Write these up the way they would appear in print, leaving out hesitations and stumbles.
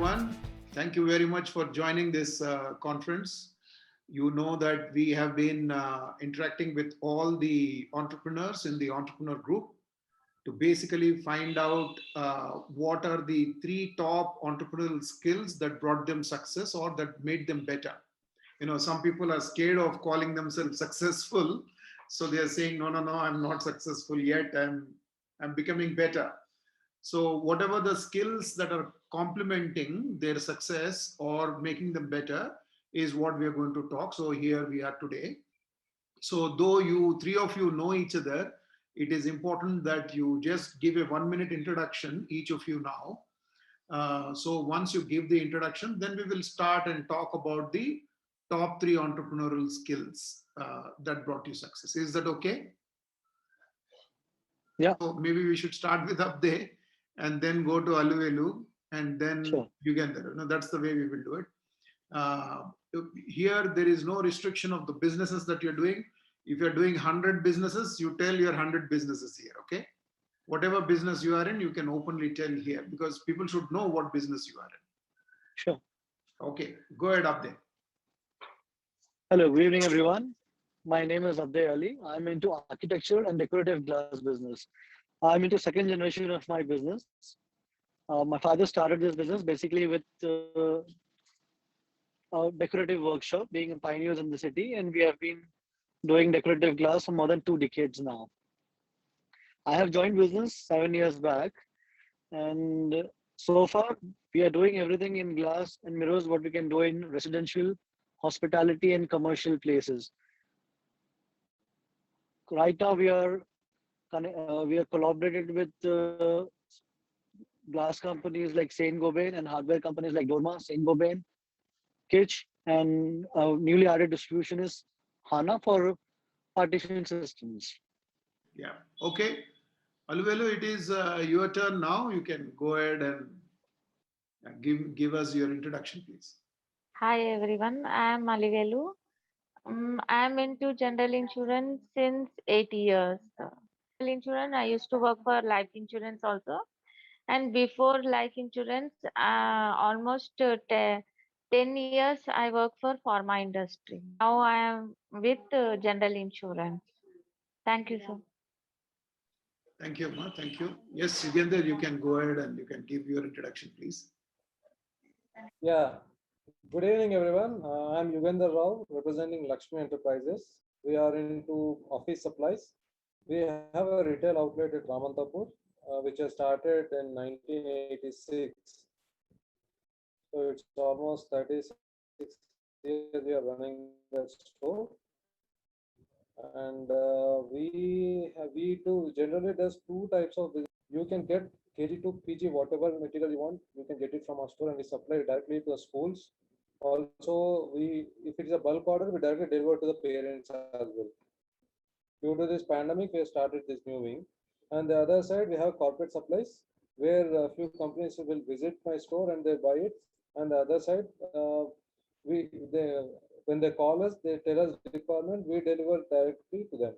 everyone. Thank you very much for joining this conference. You know that we have been interacting with all the entrepreneurs in the entrepreneur group to basically find out what are the three top entrepreneurial skills that brought them success or that made them better. Some people are scared of calling themselves successful, so they are saying, no, no, no, I'm not successful yet. I'm becoming better. So whatever the skills that are complementing their success or making them better is what we are going to talk. So here we are today. So though you three of you know each other, it is important that you just give a 1 minute introduction, each of you now. So once you give the introduction, then we will start and talk about the top three entrepreneurial skills that brought you success. Is that okay? Yeah. So maybe we should start with Abde and then go to Aluvelu and then Sure. Yugandhar. No, that's the way we will do it. Here, there is no restriction of the businesses that you're doing. If you're doing 100 businesses, you tell your 100 businesses here, okay? Whatever business you are in, you can openly tell here because people should know what business you are in. Sure. Okay, go ahead, Abde. Hello, good evening, everyone. My name is Abday Ali. I'm into architecture and decorative glass business. I'm into second generation of my business. My father started this business basically with a decorative workshop, being pioneers in the city, and we have been doing decorative glass for more than 2 decades now. I have joined business 7 years back, and so far we are doing everything in glass and mirrors what we can do in residential, hospitality, and commercial places. Right now we are collaborated with glass companies like Saint Gobain and hardware companies like Dorma, Saint Gobain, Kitsch, and newly added distribution is HANA for partition systems. Yeah, okay. Aluvelu, it is your turn now. You can go ahead and give us your introduction, please. Hi everyone, I am Malivelu. I am into general insurance since 8 years. General insurance, I used to work for life insurance also. And before life insurance, almost 10 years I worked for pharma industry. Now I am with general insurance. Thank you, sir. Thank you, Ma. Thank you. Yes, Yugandhar, you can go ahead and you can give your introduction, please. Yeah, good evening, everyone. I'm Yugandhar Rao, representing Lakshmi Enterprises. We are into office supplies. We have a retail outlet at Ramantapur, which has started in 1986. So it's almost 36 years we are running that store. And we do generally does two types of business. You can get KG to PG, whatever material you want, you can get it from our store and we supply directly to the schools. Also, if it is a bulk order, we directly deliver to the parents as well. Due to this pandemic, we have started this new wing. And the other side, we have corporate supplies, where a few companies will visit my store and they buy it. And the other side, when they call us, they tell us requirement, we deliver directly to them.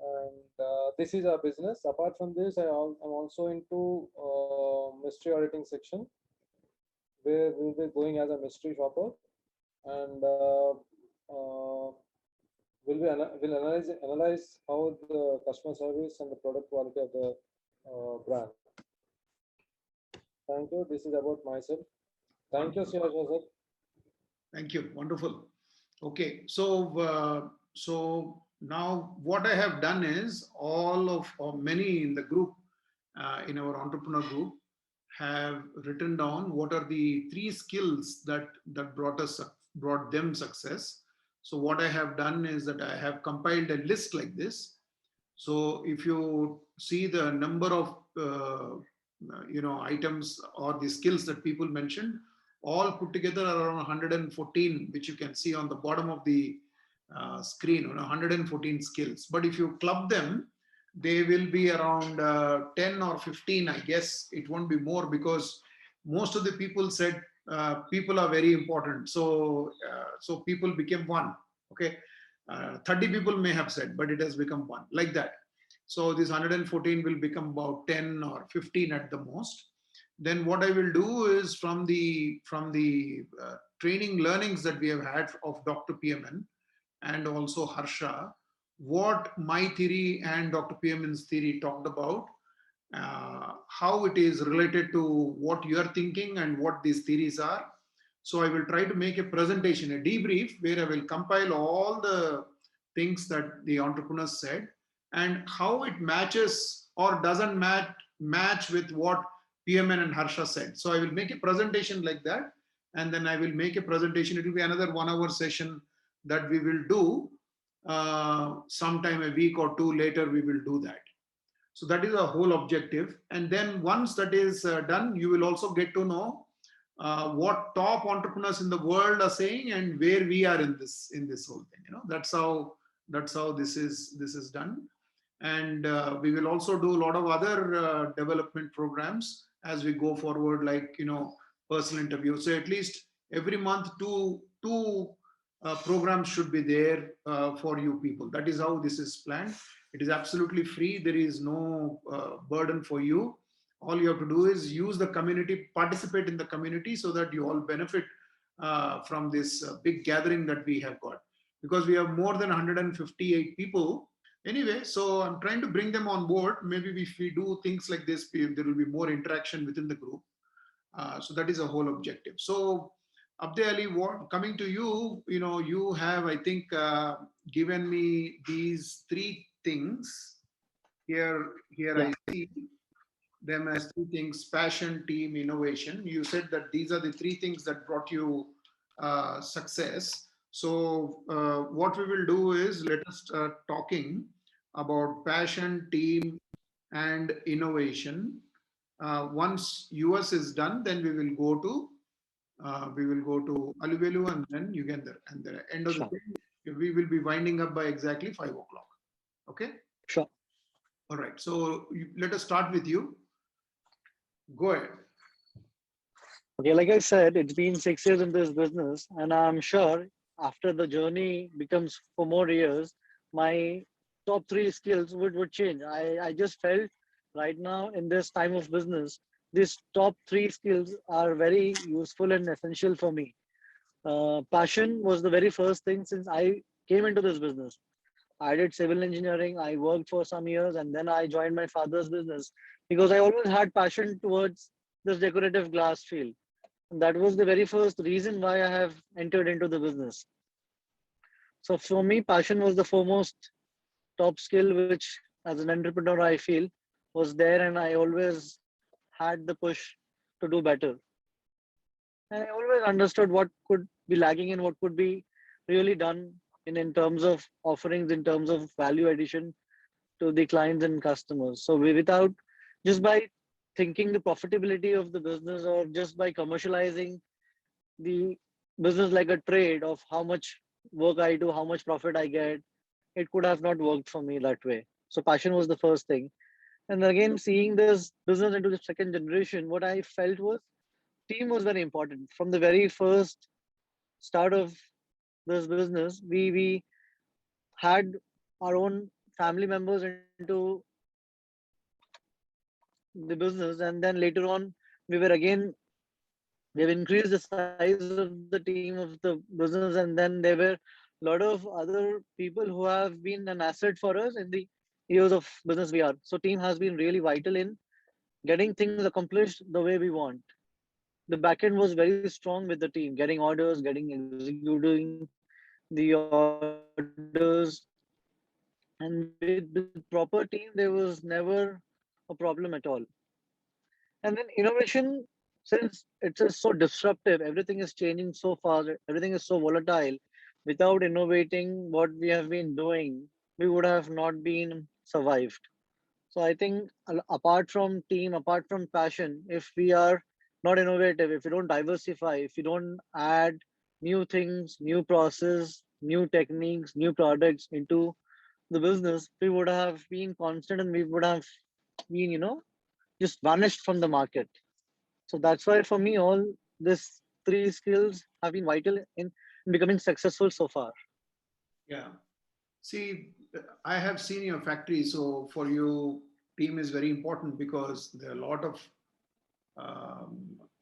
And this is our business. Apart from this, I'm also into mystery auditing section, where we'll be going as a mystery shopper, and we'll analyze how the customer service and the product quality of the brand. Thank you. This is about myself. Thank you, Sir. Thank you. Wonderful. Okay, so now what I have done is all of or many in the group, in our entrepreneur group, have written down what are the three skills that brought them success. So what I have done is that I have compiled a list like this. So if you see the number of items or the skills that people mentioned, all put together are around 114, which you can see on the bottom of the screen, 114 skills. But if you club them, they will be around 10 or 15, I guess. It won't be more because most of the people said people are very important. So people became one, okay? 30 people may have said, but it has become one, like that. So this 114 will become about 10 or 15 at the most. then what I will do is from the training learnings that we have had of Dr. PMN and also Harsha, what my theory and Dr. PMN's theory talked about, how it is related to what you are thinking and what these theories are. So I will try to make a presentation, a debrief, where I will compile all the things that the entrepreneurs said and how it matches or doesn't match with what PMN and Harsha said. So I will make a presentation like that, and then I will make a presentation. It will be another 1 hour session that we will do sometime a week or two later. We will do that. So that is a whole objective. And then once that is done, you will also get to know what top entrepreneurs in the world are saying and where we are in this whole thing. That's how this is done. And we will also do a lot of other development programs as we go forward, like personal interviews. So at least every month two programs should be there for you people. That is how this is planned. It is absolutely free. There is no burden for you. All you have to do is use the community, participate in the community, so that you all benefit from this big gathering that we have got, because we have more than 158 people anyway. So I'm trying to bring them on board. Maybe if we do things like this, there will be more interaction within the group. So that is a whole objective. So Abde Ali, coming to you, you have, I think, given me these three things here. Yeah. I see them as three things: passion, team, innovation. You said that these are the three things that brought you success. So what we will do is, let us start talking about passion, team, and innovation. Once US is done, then we will go to Alivelu and then Yugandhar. And the end of the Sure. thing, we will be winding up by exactly 5 o'clock. Okay. Sure. All right. So let us start with you. Go ahead. Okay, like I said, it's been 6 years in this business, and I'm sure after the journey becomes for more years, my top three skills would change. I just felt right now in this time of business, these top three skills are very useful and essential for me. Passion was the very first thing since I came into this business. I did civil engineering, I worked for some years, and then I joined my father's business because I always had passion towards this decorative glass field. That was the very first reason why I have entered into the business. So for me, passion was the foremost top skill, which as an entrepreneur, I feel was there, and I always had the push to do better. And I always understood what could be lagging and what could be really done in terms of offerings, in terms of value addition to the clients and customers. So without just by thinking the profitability of the business or just by commercializing the business like a trade of how much work I do, how much profit I get, it could have not worked for me that way. So passion was the first thing. And again, seeing this business into the second generation, what I felt was team was very important. From the very first start of this business, we had our own family members into the business, and then later on we were again we've increased the size of the team of the business, and then there were a lot of other people who have been an asset for us in the years of business we are. So team has been really vital in getting things accomplished the way we want. The backend was very strong with the team, getting orders, getting executing the orders, and with the proper team there was never a problem at all. And then innovation, since it's so disruptive, everything is changing so fast, everything is so volatile. Without innovating what we have been doing, we would have not been survived. So I think apart from team, apart from passion, if we are not innovative, if we don't diversify, if we don't add new things, new process, new techniques, new products into the business, we would have been constant and we would have been, just vanished from the market. So that's why for me, all these three skills have been vital in becoming successful so far. Yeah. See, I have seen your factory. So for you, team is very important because there are a lot of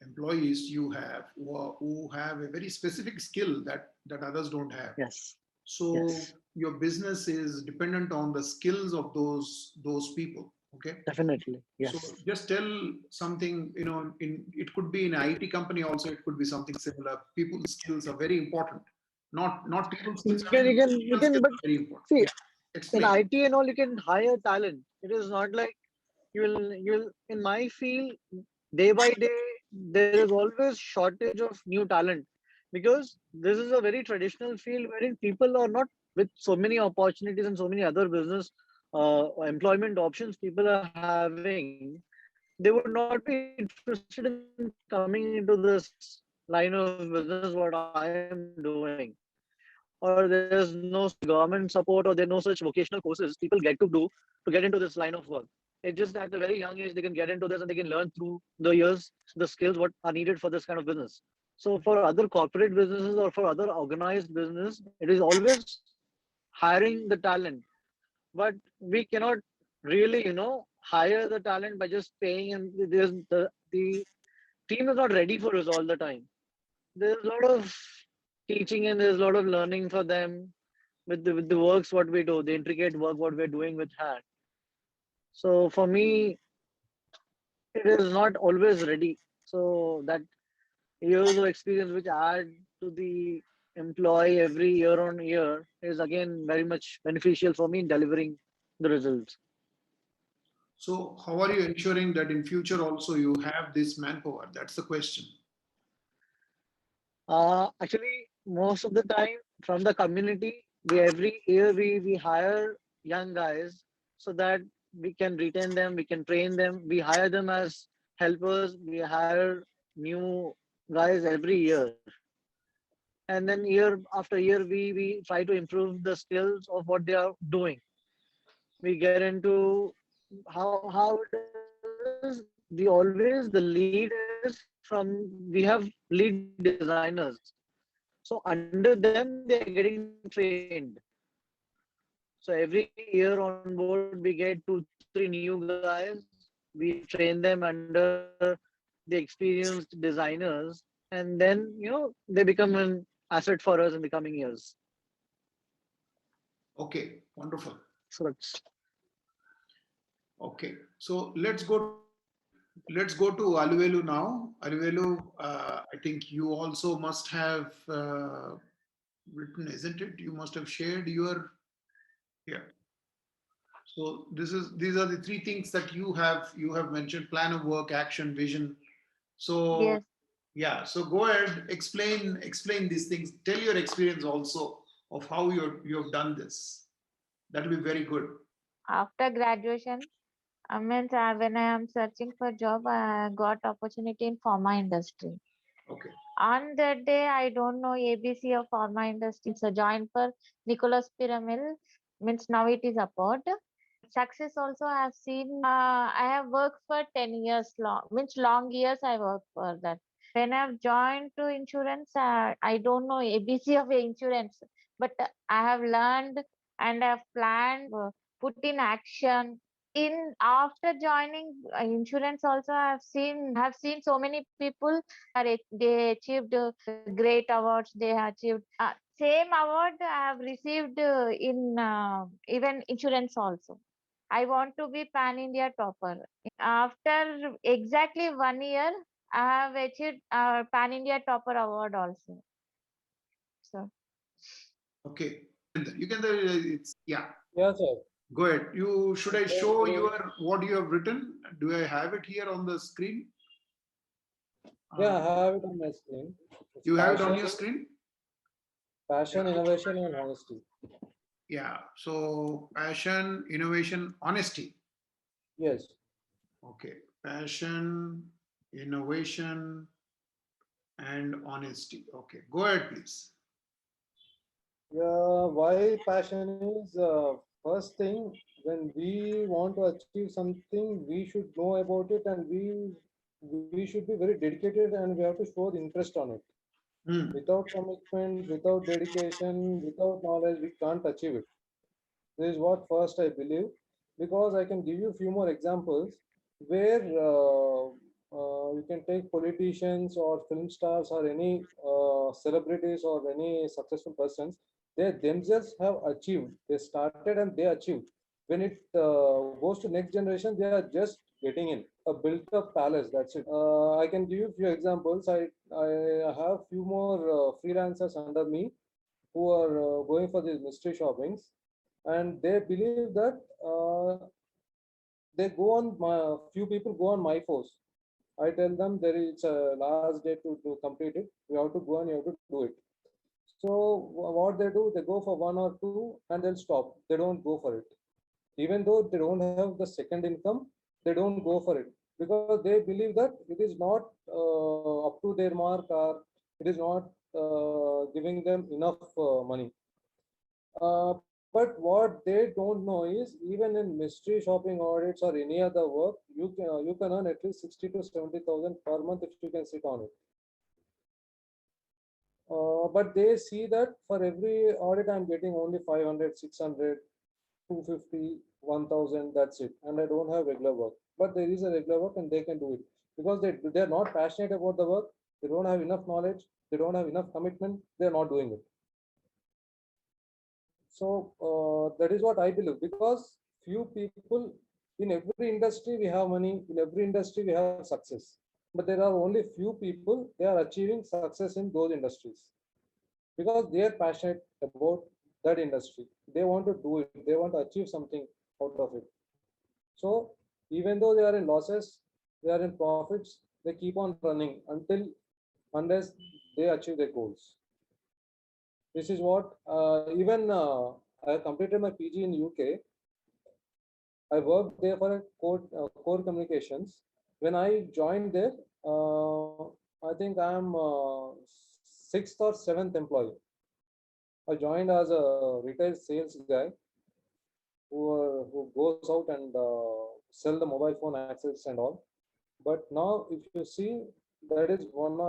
employees you have who have a very specific skill that others don't have. Yes. So Yes. your business is dependent on the skills of those people. Okay. Definitely. Yes. So just tell something, it could be in an IT company also, it could be something similar. People's skills are very important. Not people's skills, I mean, You people can, skills but are very important. see, Yeah. in Explain. IT and all, you can hire talent. It is not like you'll, in my field, day by day, there is always shortage of new talent because this is a very traditional field wherein people are not with so many opportunities and so many other business employment options people are having. They would not be interested in coming into this line of business what I am doing, or there's no such government support or there's no such vocational courses people get to do to get into this line of work. It's just at a very young age they can get into this and they can learn through the years the skills what are needed for this kind of business. So for other corporate businesses or for other organized business, it is always hiring the talent, but we cannot really hire the talent by just paying, and there's the team is not ready for us all the time. There's a lot of teaching and there's a lot of learning for them with the works what we do, the intricate work what we're doing with hand. So for me, it is not always ready. So that years of experience which add to the employee every year on year is again very much beneficial for me in delivering the results. So how are you ensuring that in future also you have this manpower? That's the question. Actually, most of the time from the community, we every year we hire young guys so that we can retain them, we can train them, we hire them as helpers, we hire new guys every year. And then year after year, we try to improve the skills of what they are doing. We get into how it is the always the lead is from we have lead designers. So under them, they are getting trained. So every year on board, we get 2-3 new guys. We train them under the experienced designers, and then they become an asset for us in the coming years. Okay, wonderful. So that's Okay, so let's go to Aluvelu now. Aluvelu, I think you also must have written, isn't it? You must have shared your, yeah. So these are the three things that you have mentioned: plan of work, action, vision. So Yes. yeah, so go ahead, explain these things. Tell your experience also of how you've done this. That will be very good. After graduation, when I am searching for job, I got opportunity in pharma industry. Okay. On that day, I don't know ABC of pharma industry. So joined for Nicholas Pyramid, means now it is about. Success also I have seen. I have worked for 10 years long, means long years I worked for that. When I've joined to insurance, I don't know ABC of insurance, but I have learned and I've planned, put in action. In after joining insurance, also I have seen so many people they achieved great awards. They have achieved same award I have received in even insurance also. I want to be pan India topper. After exactly 1 year, I have achieved pan India topper award also. So Okay. You can, it's, yeah. Yeah, sir. Go ahead. Should I Yes, show so, your what you have written? Do I have it here on the screen? yeah, Uh, I have it on my screen. It's you have it on passion, your screen? innovation, and honesty. Yeah. So passion, innovation, honesty. Yes. Okay. Passion, innovation, and honesty. Okay. Go ahead, please. Yeah, why passion is first thing when we want to achieve something, we should know about it and we should be very dedicated and we have to show the interest on it. Hmm. Without commitment, without dedication, without knowledge, we can't achieve it. This is what first I believe because I can give you a few more examples where You can take politicians or film stars or any celebrities or any successful persons. They themselves have achieved. They started and they achieved. When it goes to next generation, they are just getting in a built-up palace. That's it. I can give you a few examples. I have few more freelancers under me who are going for these mystery shoppings, and they believe that they go on. Few people go on my force. I tell them there is a last day to complete it. You have to go and you have to do it. So what they do, they go for one or two and they'll stop. They don't go for it. Even though they don't have the second income, they don't go for it because they believe that it is not up to their mark, or it is not giving them enough money. But what they don't know is, even in mystery shopping audits or any other work, you can earn at least 60 to 70,000 per month if you can sit on it. But they see that for every audit I'm getting only 500, 600, 250, 1000. That's it, and I don't have regular work. But there is a regular work and they can do it because they're not passionate about the work. They don't have enough knowledge. They don't have enough commitment. They're not doing it. So that is what I believe, because few people in every industry we have money, in every industry we have success, but there are only few people they are achieving success in those industries because they are passionate about that industry. They want to do it. They want to achieve something out of it. So even though they are in losses, they are in profits. They keep on running unless they achieve their goals. This is what even I completed my PG in UK. I worked there for a core communications. When I joined there, I think I'm sixth or seventh employee. I joined as a retail sales guy who goes out and sell the mobile phone access and all. But now, if you see, that is one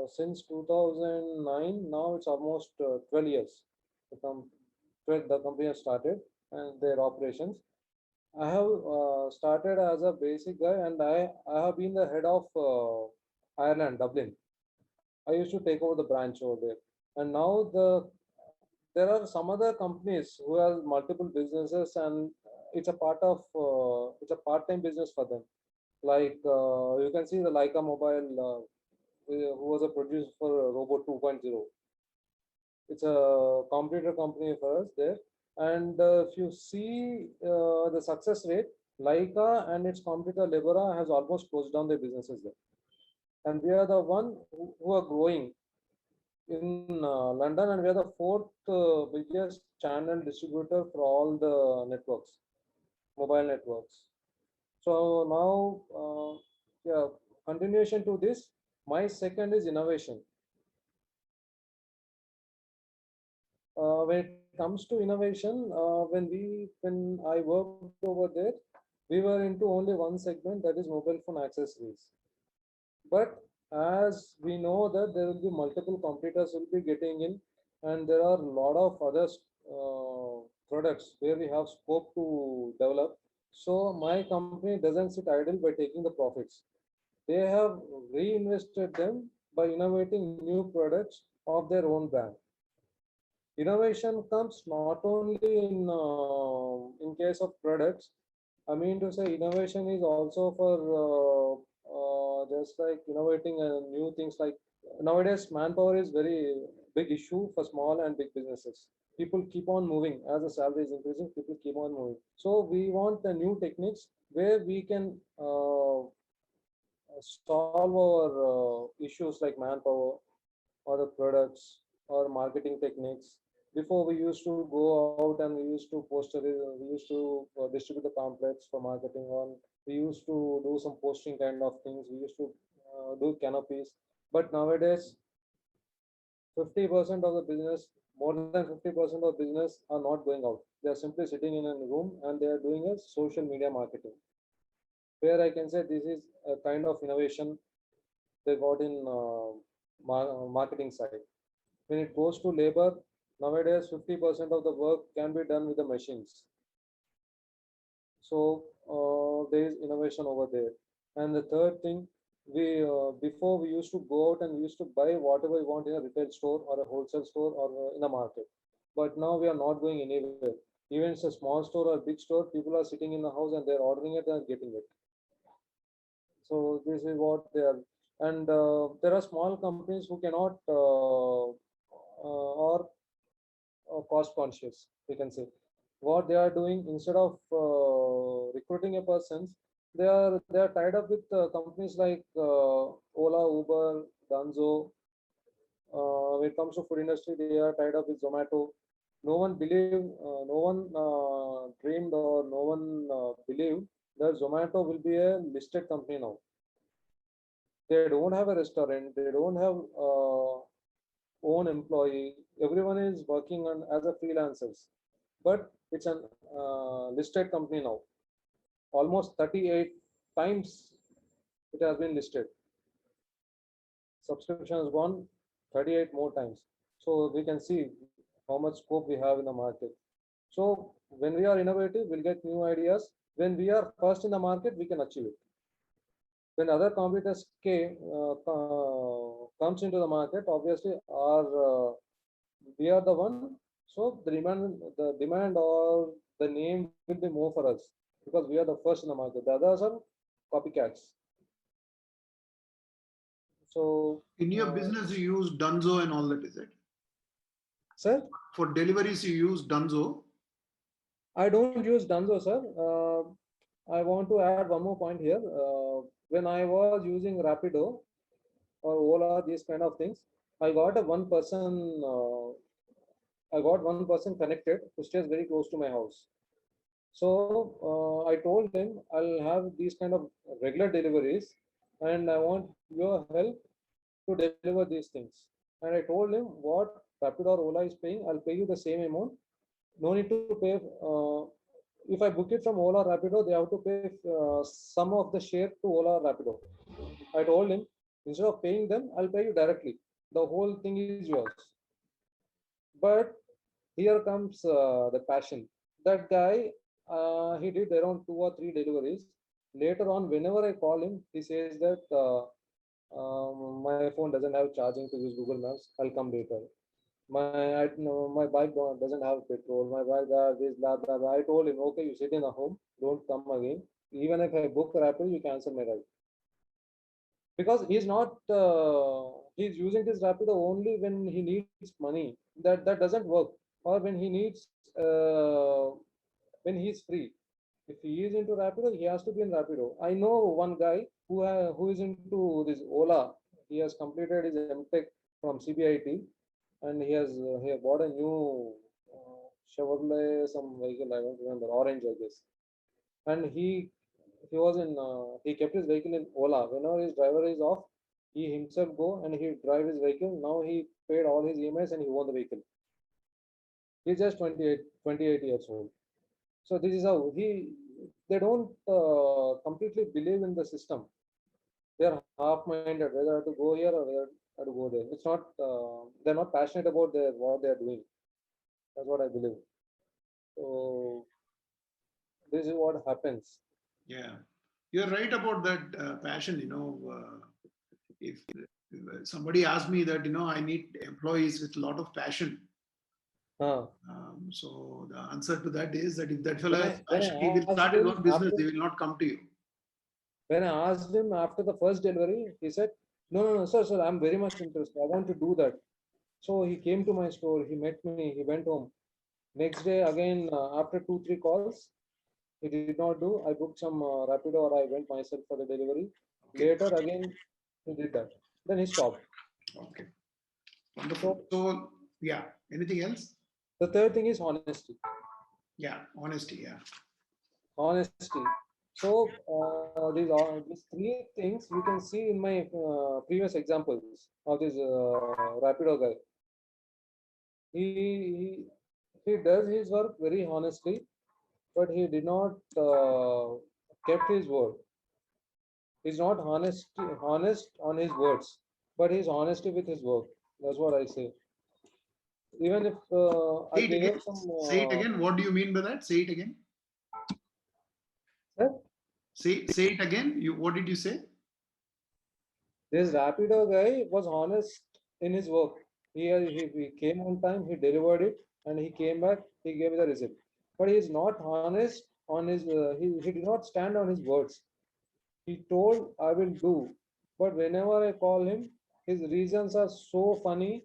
since 2009. Now it's almost 12 years. The company has started and their operations. I have started as a basic guy, and I have been the head of Ireland, Dublin. I used to take over the branch over there, and now there are some other companies who have multiple businesses, and it's a part-time business for them. Like you can see the Leica Mobile, who was a producer for Robot 2.0. It's a computer company for us there. And if you see the success rate, Leica and its competitor Lebora has almost closed down their businesses there. And we are the one who are growing in London, and we are the fourth biggest channel distributor for all the networks, mobile networks. So now, yeah, continuation to this, my second is innovation. When it comes to innovation, when I worked over there, we were into only one segment, that is mobile phone accessories. But as we know that there will be multiple competitors will be getting in, and there are a lot of other products where we have scope to develop. So my company doesn't sit idle by taking the profits. They have reinvested them by innovating new products of their own brand. Innovation comes not only in case of products. I mean to say, innovation is also for just like innovating new things. Like nowadays, manpower is very big issue for small and big businesses. People keep on moving as the salary is increasing. People keep on moving. So we want the new techniques where we can solve our issues like manpower or the products or marketing techniques. Before we used to go out and we used to we used to distribute the pamphlets for marketing on. We used to do some posting kind of things. We used to do canopies. But nowadays, 50% of the business, more than 50% of business are not going out. They are simply sitting in a room and they are doing a social media marketing. Where I can say this is a kind of innovation they got in marketing side. When it goes to labor, nowadays 50% of the work can be done with the machines. So there is innovation over there. And the third thing, we before we used to go out and we used to buy whatever we want in a retail store or a wholesale store or in a market. But now we are not going anywhere. Even it's a small store or big store, people are sitting in the house and they're ordering it and getting it. So this is what they are. And there are small companies who cannot or cost conscious, we can say. What they are doing, instead of recruiting a person, they are tied up with companies like Ola, Uber, Danzo. When it comes to food industry, they are tied up with Zomato. No one dreamed or no one believed that Zomato will be a listed company now. They don't have a restaurant, they don't have own employee. Everyone is working on as a freelancers, but it's an listed company now. Almost 38 times it has been listed. Subscription has gone 38 more times. So we can see how much scope we have in the market. So when we are innovative, we'll get new ideas. When we are first in the market, we can achieve it. When other competitors comes into the market, obviously we are the one. So the demand or the name will be more for us because we are the first in the market. The others are copycats. So In your business, you use Dunzo and all that, is it? sir, For deliveries, you use Dunzo. I don't use Dunzo, sir. I want to add one more point here. When I was using Rapido or Ola, these kind of things, I got a one person. I got one person connected who stays very close to my house. So I told him I'll have these kind of regular deliveries, and I want your help to deliver these things. And I told him what Rapido or Ola is paying, I'll pay you the same amount. No need to pay. If I book it from Ola Rapido, they have to pay some of the share to Ola Rapido. I told him instead of paying them, I'll pay you directly. The whole thing is yours. But here comes the passion. That guy, he did around 2 or 3 deliveries. Later on, whenever I call him, he says that my phone doesn't have charging to use Google Maps. I'll come later. My bike doesn't have petrol. My bike this blah blah blah. I told him, okay, you sit in a home, don't come again. Even if I book Rapid, you cancel my ride because he's not. He's using this Rapido only when he needs money. That doesn't work. Or when he needs when he's free. If he is into Rapido, he has to be in Rapido. I know one guy who is into this Ola. He has completed his MTech from CBIT, and he has bought a new Chevrolet some vehicle. I don't remember, orange I guess. And he was in he kept his vehicle in Ola. Whenever his driver is off, he himself go and he drive his vehicle. Now he paid all his EMIs and he won the vehicle. He's just 28 years old. So this is how they don't completely believe in the system. They're half-minded whether to go here or whether to go there. It's not they're not passionate about what they're doing. That's what I believe. So this is what happens. Yeah, you're right about that passion. If somebody asked me that, I need employees with a lot of passion. So the answer to that is that if that fellow has passion, he will start his own business. He will not come to you. When I asked him after the first delivery, he said, no, sir, I'm very much interested. I want to do that. So he came to my store. He met me. He went home. Next day, again, after 2-3 calls, he did not do. I booked some Rapido or I went myself for the delivery. Okay. Later, again, he did that. Then he stopped. Okay. Wonderful. So, yeah. Anything else? The third thing is honesty. Yeah, honesty. Yeah. Honesty. So these three things you can see in my previous examples of this Rapido guy. He does his work very honestly, but he did not kept his word. He's not honest on his words, but he's honesty with his work. That's what I say. Even if I gave some. Say it again. What do you mean by that? Say it again. Say it again. What did you say? This Rapido guy was honest in his work. He came on time, he delivered it, and he came back, he gave me the receipt. But he is not honest on his, he did not stand on his words. He told, I will do. But whenever I call him, his reasons are so funny.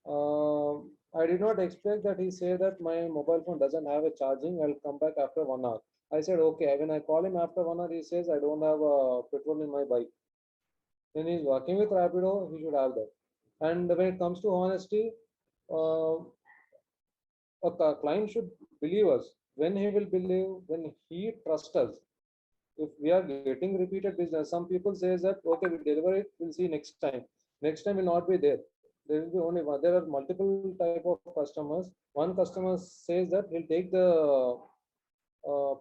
I did not expect that he said that my mobile phone doesn't have a charging. I'll come back after 1 hour. I said, okay. When I call him after 1 hour, he says, I don't have petrol in my bike. When he's working with Rapido, he should have that. And when it comes to honesty, uh, a client should believe us. When he will believe, when he trusts us. If we are getting repeated business, some people say that okay, we deliver it, we'll see next time. Next time will not be there. There will be only one. There are multiple type of customers. One customer says that he'll take the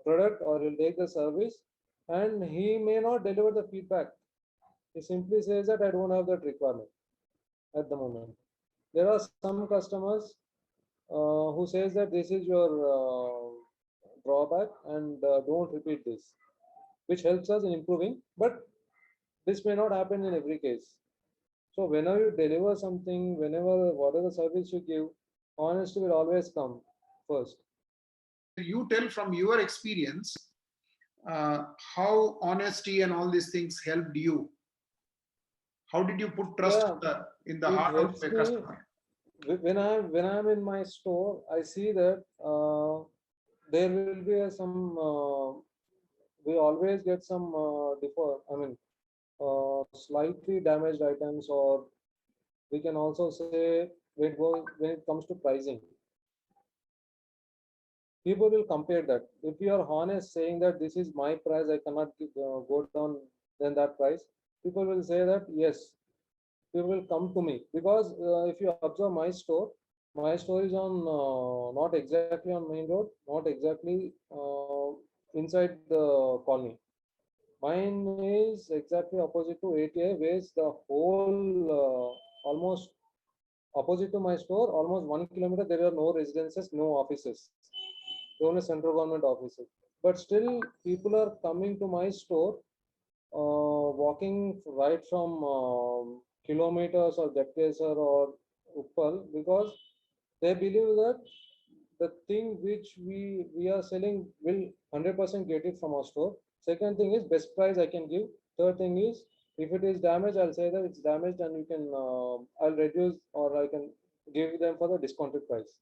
product or he'll take the service, and he may not deliver the feedback. He simply says that I don't have that requirement at the moment. There are some customers who says that this is your drawback and don't repeat this, which helps us in improving, but this may not happen in every case. So whenever you deliver something, whenever whatever service you give, honesty will always come first. You tell from your experience how honesty and all these things helped you. How did you put trust Yeah, in the it heart of helps the me customer? when I'm in my store. I see that there will be some. We always get some slightly damaged items, or we can also say when it comes to pricing, people will compare that. If you are honest saying that this is my price, I cannot go down than that price, people will say that yes, people will come to me. Because if you observe my store is on not exactly on main road, not exactly inside the colony. Mine is exactly opposite to ATI, where the whole almost opposite to my store, almost 1 kilometer, there are no residences, no offices, only central government offices. But still, people are coming to my store, walking right from kilometers or Jatkesar or Uppal, because they believe that the thing which we are selling will 100% get it from our store. Second thing is best price I can give. Third thing is if it is damaged, I'll say that it's damaged and you can I'll reduce or I can give them for the discounted price.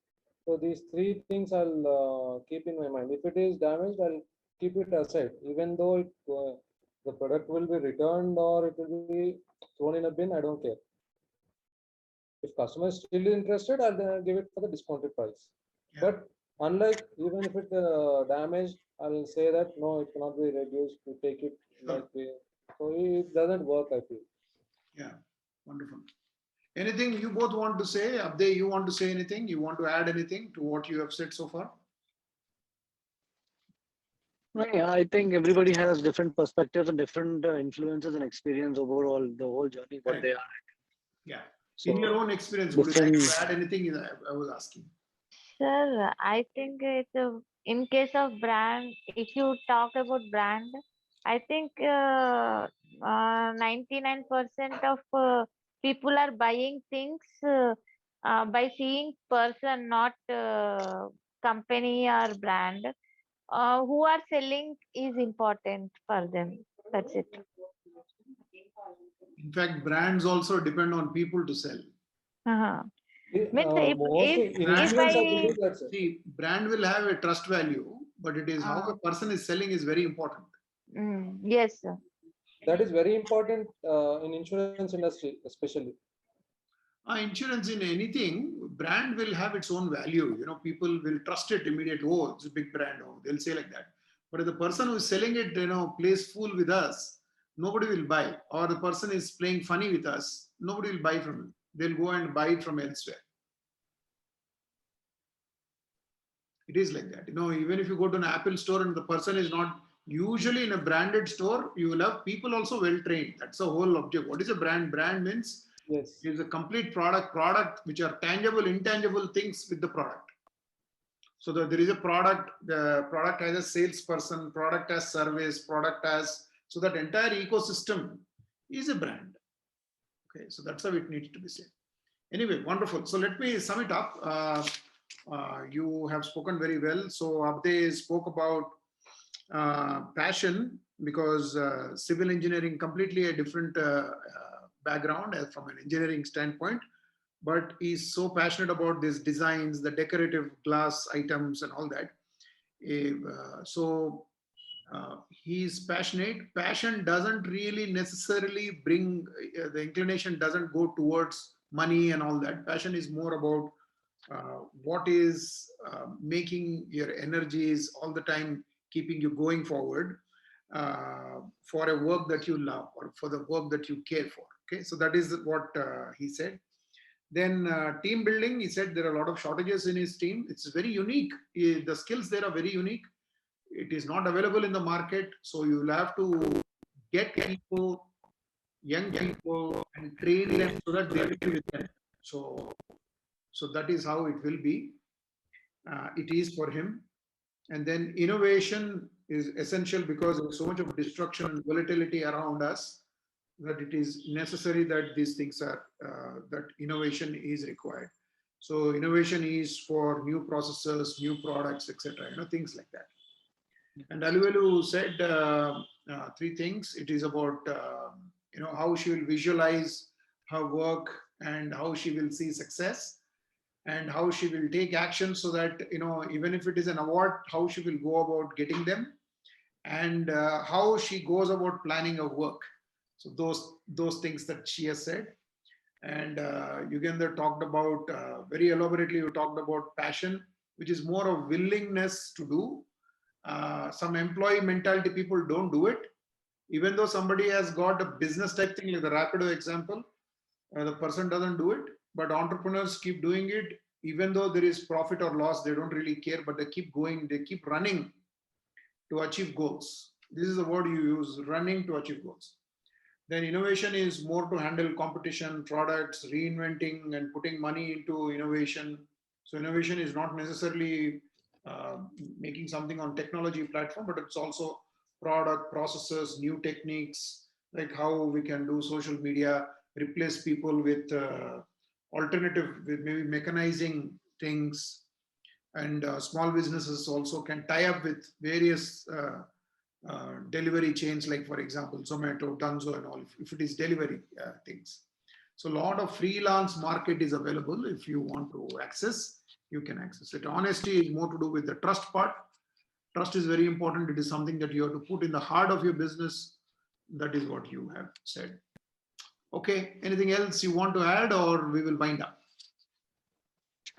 So these three things I'll keep in my mind. If it is damaged, I'll keep it aside, even though the product will be returned or it will be thrown in a bin. I don't care. If customer is still interested, I'll give it for the discounted price. Yeah. But unlike even if it damaged, I'll say that no, it cannot be reduced to take it like way. So it doesn't work, I feel. Yeah, wonderful. Anything you both want to say? Abday, you want to say anything? You want to add anything to what you have said so far? Yeah, I think everybody has different perspectives and different influences and experience overall, the whole journey, what Correct. they are. Yeah. So In your own experience, would you like different. to add anything? I was asking. Sir, I think it's in case of brand, if you talk about brand, I think 99% of people are buying things by seeing person, not company or brand. Who are selling is important for them. That's it. In fact, brands also depend on people to sell. Uh-huh. Means Mostly in if insurance, I I believe that's it. See, brand will have a trust value, but it is how a person is selling is very important. yes, sir. That is very important in insurance industry, especially. Insurance in anything, brand will have its own value. You know, people will trust it immediately. Oh, it's a big brand. Oh, they'll say like that. But if the person who is selling it, plays fool with us, nobody will buy. Or the person is playing funny with us, nobody will buy from him. They'll go and buy it from elsewhere. It is like that. Even if you go to an Apple store and the person is not usually in a branded store, you will have people also well trained. That's the whole object. What is a brand? Brand means Yes. is a complete product which are tangible, intangible things with the product. So that there is a product, the product has a salesperson, product has service, product has, so that entire ecosystem is a brand. Okay, so that's how it needs to be said. Anyway, wonderful. So let me sum it up. You have spoken very well. So Abde spoke about passion, because civil engineering completely a different background from an engineering standpoint, but he's so passionate about these designs, the decorative glass items and all that. So he's passionate. Passion doesn't really necessarily bring, the inclination doesn't go towards money and all that. Passion is more about what is making your energies all the time, keeping you going forward for a work that you love or for the work that you care for. Okay, so that is what he said. Then team building, he said there are a lot of shortages in his team. It's very unique. The skills there are very unique. It is not available in the market. So you will have to get people, young people, and train them so that they will be with them. So that is how it will be. It is for him. And then innovation is essential because there's so much of destruction and volatility around us, that it is necessary that these things are, that innovation is required. So innovation is for new processes, new products, etc. Things like that. And Alivelu said three things. It is about how she will visualize her work and how she will see success, and how she will take action so that even if it is an award, how she will go about getting them, and how she goes about planning her work. So those things that she has said. And Yugandhar talked about very elaborately. You talked about passion, which is more of willingness to do. Some employee mentality, people don't do it, even though somebody has got a business type thing like the Rapido example. The person doesn't do it, but entrepreneurs keep doing it. Even though there is profit or loss, they don't really care, but they keep going, they keep running to achieve goals. This is the word you use, running to achieve goals. Then innovation is more to handle competition, products, reinventing and putting money into innovation. So innovation is not necessarily making something on technology platform, but it's also product, processes, new techniques, like how we can do social media, replace people with alternative, with maybe mechanizing things. And small businesses also can tie up with various delivery chains, like for example, Zomato, Dunzo and all, if it is delivery things. So a lot of freelance market is available. If you want to access, you can access it. Honesty is more to do with the trust part. Trust is very important. It is something that you have to put in the heart of your business. That is what you have said. Okay, anything else you want to add, or we will wind up?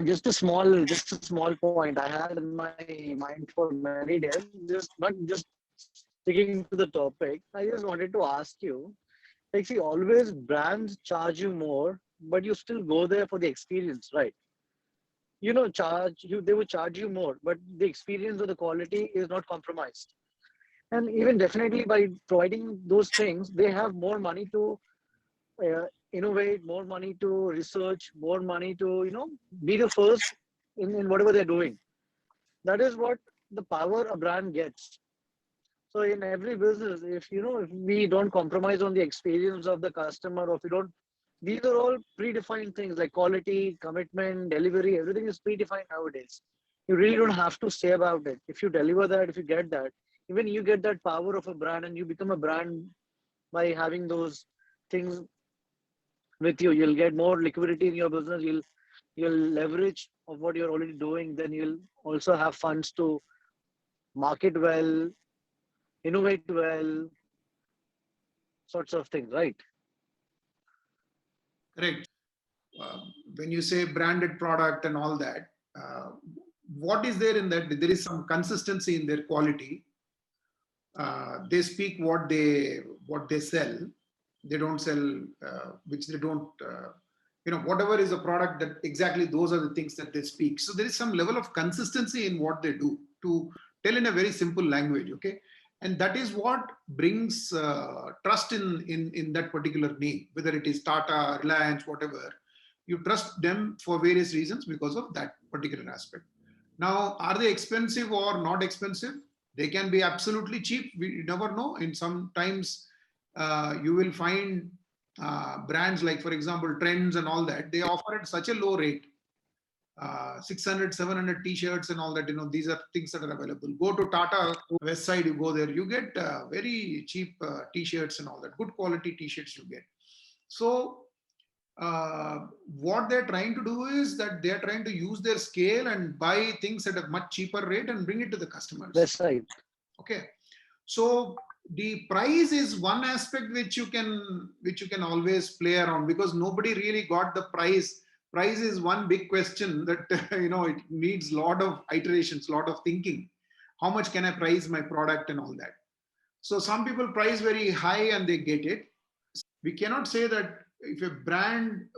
Just a small point I had in my mind for many days, not just sticking to the topic. I just wanted to ask you, like, see, always brands charge you more, but you still go there for the experience, right? They would charge you more, but the experience or the quality is not compromised. And even definitely by providing those things, they have more money to innovate, more money to research, more money to be the first in whatever they're doing. That is what the power a brand gets. So in every business, if we don't compromise on the experience of the customer, or if we don't, these are all predefined things like quality, commitment, delivery, everything is predefined nowadays. You really don't have to say about it. If you deliver that, if you get that, even you get that power of a brand, and you become a brand by having those things with you. You'll get more liquidity in your business. You'll leverage of what you're already doing. Then you'll also have funds to market well, innovate well, sorts of things, right? Correct. When you say branded product and all that, what is there in that? There is some consistency in their quality. They speak what they sell. They don't sell which they don't. Whatever is a product, that exactly those are the things that they speak. So there is some level of consistency in what they do, to tell in a very simple language. Okay. And that is what brings trust in that particular name, whether it is Tata, Reliance, whatever. You trust them for various reasons because of that particular aspect. Now, are they expensive or not expensive? They can be absolutely cheap. We never know. In sometimes you will find brands like, for example, Trends and all that. They offer at such a low rate. 600, 700 t-shirts and all that, these are things that are available. Go to Tata West Side, you go there, you get very cheap t-shirts and all that, good quality t-shirts you get. So what they're trying to do is that they're trying to use their scale and buy things at a much cheaper rate and bring it to the customers. That's right. Okay. So the price is one aspect which you can always play around, because nobody really got the price. Price is one big question that it needs a lot of iterations, a lot of thinking. How much can I price my product and all that? So some people price very high and they get it. We cannot say that if a branded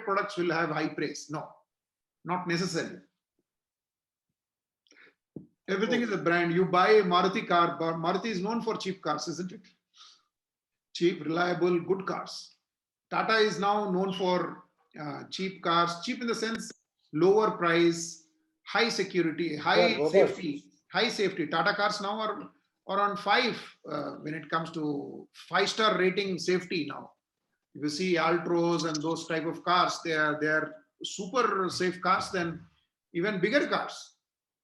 products will have high price. No, not necessarily. Everything is a brand. You buy a Maruti car, but Maruti is known for cheap cars, isn't it? Cheap, reliable, good cars. Tata is now known for cheap cars, cheap in the sense lower price, high security, high safety, high safety. Tata cars now are on 5 when it comes to 5-star rating safety now. If you see Altros and those type of cars, they are super safe cars than even bigger cars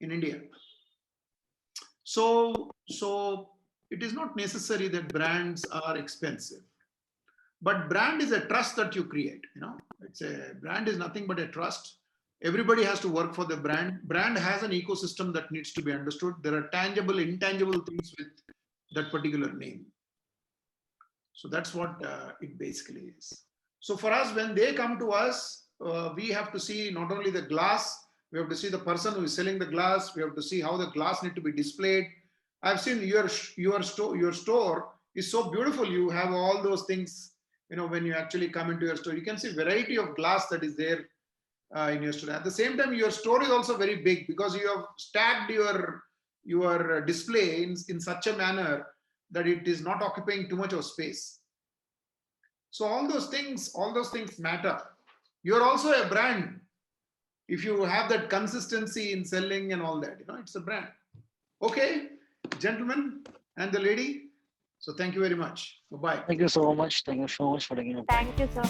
in India. So it is not necessary that brands are expensive. But brand is a trust that you create. It's a brand is nothing but a trust. Everybody has to work for the brand. Brand has an ecosystem that needs to be understood. There are tangible, intangible things with that particular name. So that's what it basically is. So for us, when they come to us, we have to see not only the glass, we have to see the person who is selling the glass. We have to see how the glass need to be displayed. I've seen your store is so beautiful. You have all those things. When you actually come into your store, you can see variety of glass that is there in your store. At the same time, your store is also very big because you have stacked your display in such a manner that it is not occupying too much of space. So all those things matter. You're also a brand. If you have that consistency in selling and all that, it's a brand. Okay, gentlemen and the lady. So thank you very much. Bye-bye. Thank you so much. Thank you so much for taking your time. Thank you, sir.